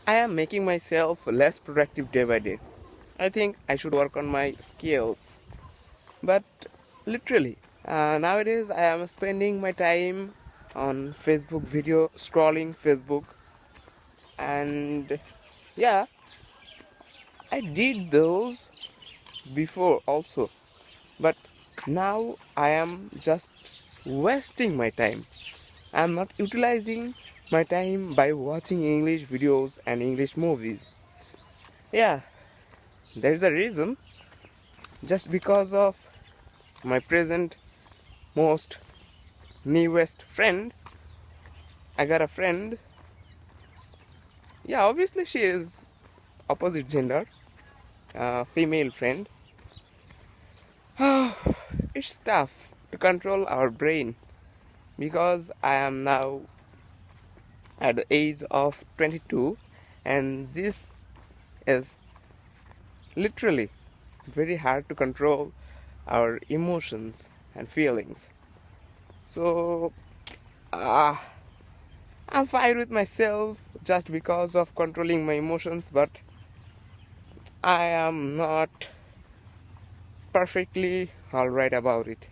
I am making myself less productive day by day. I think I should work on my skills. But literally, nowadays I am spending my time on Facebook video, scrolling Facebook, and yeah, I did those before also. But now I am just wasting my time. I am not utilizing my time by watching English videos and English movies. Yeah, there's a reason. Just because of my present most newest friend, I got a friend. Yeah, obviously she is opposite gender, female friend. It's tough to control our brain because I am now at the age of 22, and this is literally very hard to control our emotions and feelings. So uh, I'm fine with myself just because of controlling my emotions, but I am not perfectly alright about it.